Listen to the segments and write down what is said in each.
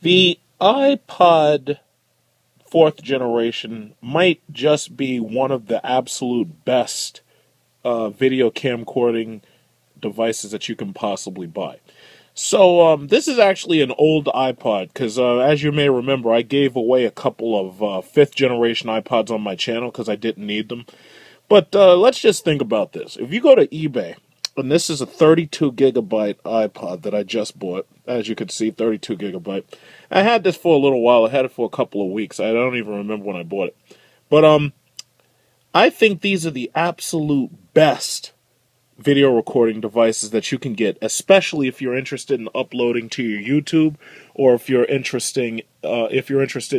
The iPod fourth generation might just be one of the absolute best video camcording devices that you can possibly buy. So this is actually an old iPod because, as you may remember, I gave away a couple of fifth generation iPods on my channel because I didn't need them. But let's just think about this. If you go to eBay, and this is a 32 gigabyte iPod that I just bought, as you can see, 32 gigabyte. I had this for a little while. I had it for a couple of weeks. I don't even remember when I bought it. But I think these are the absolute best video recording devices that you can get, especially if you're interested in uploading to your YouTube, or if you're interested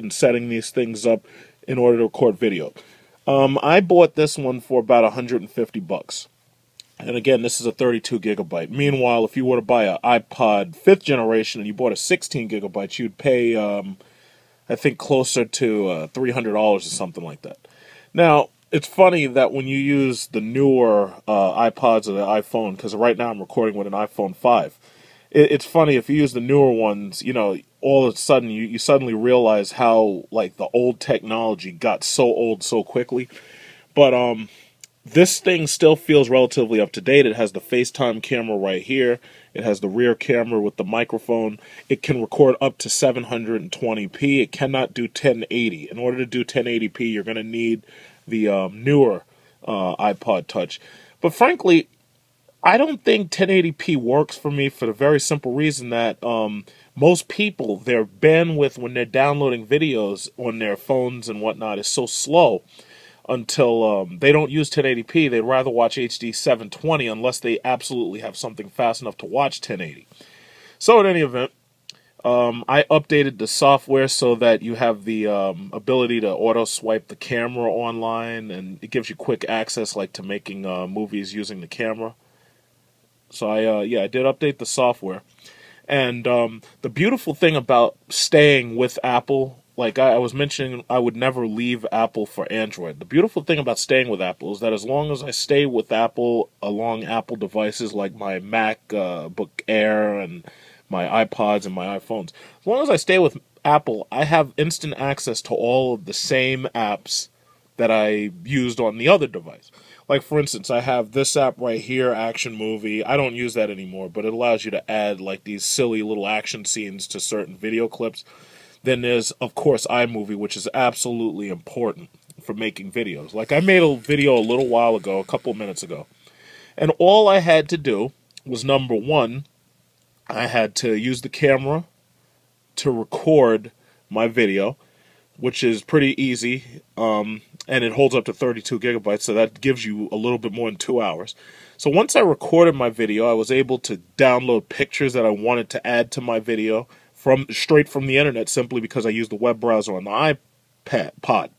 in setting these things up in order to record video. I bought this one for about $150. And again, this is a 32 gigabyte. Meanwhile, if you were to buy an iPod 5th generation and you bought a 16 gigabyte, you'd pay, I think, closer to $300 or something like that. Now, it's funny that when you use the newer iPods or the iPhone, because right now I'm recording with an iPhone 5, it's funny, if you use the newer ones, you know, all of a sudden you suddenly realize how, like, the old technology got so old so quickly. But this thing still feels relatively up to date. It has the FaceTime camera right here. It has the rear camera with the microphone. It can record up to 720p. It cannot do 1080. In order to do 1080p, you're going to need the newer iPod Touch. But frankly, I don't think 1080p works for me for the very simple reason that most people, their bandwidth when they're downloading videos on their phones and whatnot is so slow until they don't use 1080p. They'd rather watch HD 720 unless they absolutely have something fast enough to watch 1080. So in any event, I updated the software so that you have the ability to auto-swipe the camera online, and it gives you quick access, like to making movies using the camera. So I did update the software. And the beautiful thing about staying with Apple, like I was mentioning, I would never leave Apple for Android. The beautiful thing about staying with Apple is that as long as I stay with Apple along Apple devices like my MacBook Air and my iPods and my iPhones, as long as I stay with Apple, I have instant access to all of the same apps that I used on the other device. Like, for instance, I have this app right here, Action Movie. I don't use that anymore, but it allows you to add, like, these silly little action scenes to certain video clips. Then there's, of course, iMovie, which is absolutely important for making videos. Like, I made a video a little while ago, a couple minutes ago, and all I had to do was, number one, I had to use the camera to record my video, which is pretty easy, and it holds up to 32 gigabytes, so that gives you a little bit more than 2 hours. So once I recorded my video, I was able to download pictures that I wanted to add to my video straight from the internet, simply because I used the web browser on the iPod.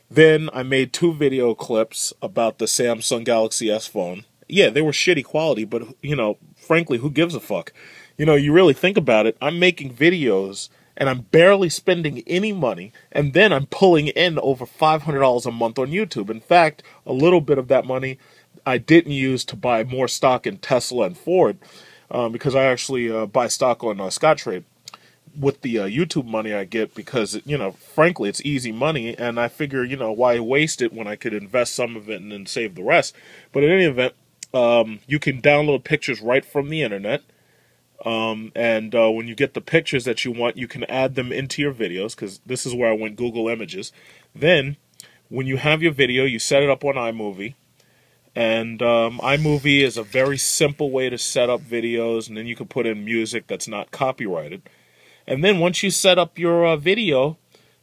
Then I made 2 video clips about the Samsung Galaxy S phone. Yeah, they were shitty quality, but, you know, frankly, who gives a fuck? You know, you really think about it, I'm making videos and I'm barely spending any money, and then I'm pulling in over $500 a month on YouTube. In fact, a little bit of that money I didn't use to buy more stock in Tesla and Ford, because I actually buy stock on Scottrade with the YouTube money I get, because, you know, frankly, it's easy money, and I figure, you know, why waste it when I could invest some of it and then save the rest. But in any event, you can download pictures right from the internet. And when you get the pictures that you want, you can add them into your videos, because this is where I went Google Images. Then, when you have your video, you set it up on iMovie. And iMovie is a very simple way to set up videos, and then you can put in music that's not copyrighted. And then once you set up your video,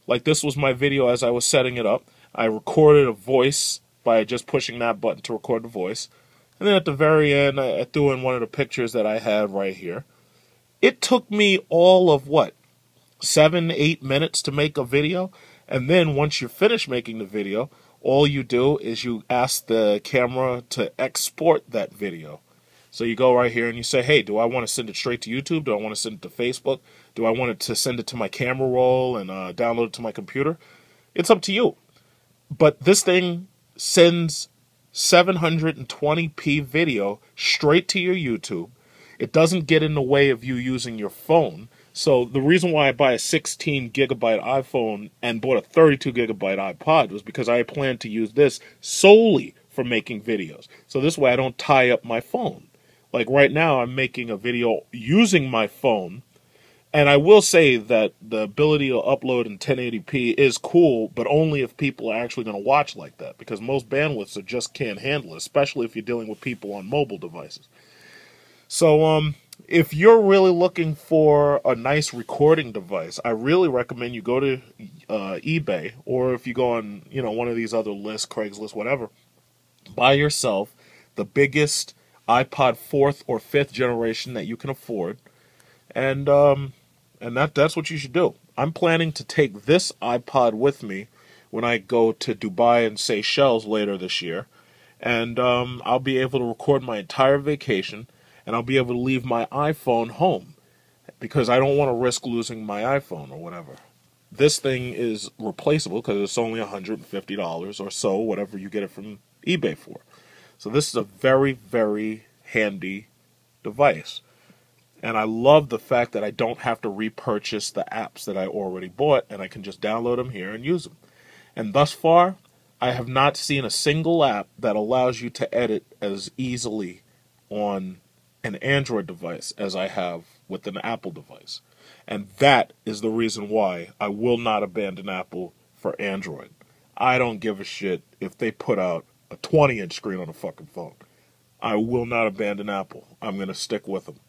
like this was my video as I was setting it up, I recorded a voice by just pushing that button to record the voice. And then at the very end, I threw in one of the pictures that I had right here. It took me all of, 7-8 minutes to make a video? And then once you're finished making the video, all you do is you ask the camera to export that video. So you go right here and you say, hey, do I want to send it straight to YouTube? Do I want to send it to Facebook? Do I want it to send it to my camera roll and download it to my computer? It's up to you. But this thing sends 720p video straight to your YouTube. It doesn't get in the way of you using your phone, So the reason why I buy a 16 gigabyte iPhone and bought a 32 gigabyte iPod was because I plan to use this solely for making videos. So this way I don't tie up my phone. Like right now I'm making a video using my phone, and I will say that the ability to upload in 1080p is cool, but only if people are actually going to watch like that, because most bandwidths just can't handle it, especially if you're dealing with people on mobile devices. So, if you're really looking for a nice recording device, I really recommend you go to eBay, or if you go on, one of these other lists, Craigslist, whatever, buy yourself the biggest iPod 4th or 5th generation that you can afford, and that's what you should do. I'm planning to take this iPod with me when I go to Dubai and Seychelles later this year, and I'll be able to record my entire vacation, and I'll be able to leave my iPhone home because I don't want to risk losing my iPhone or whatever. This thing is replaceable because it's only $150 or so, whatever you get it from eBay for. So this is a very, very handy device. And I love the fact that I don't have to repurchase the apps that I already bought, and I can just download them here and use them. And thus far, I have not seen a single app that allows you to edit as easily on an Android device as I have with an Apple device. And that is the reason why I will not abandon Apple for Android. I don't give a shit if they put out a 20-inch screen on a fucking phone. I will not abandon Apple. I'm going to stick with them.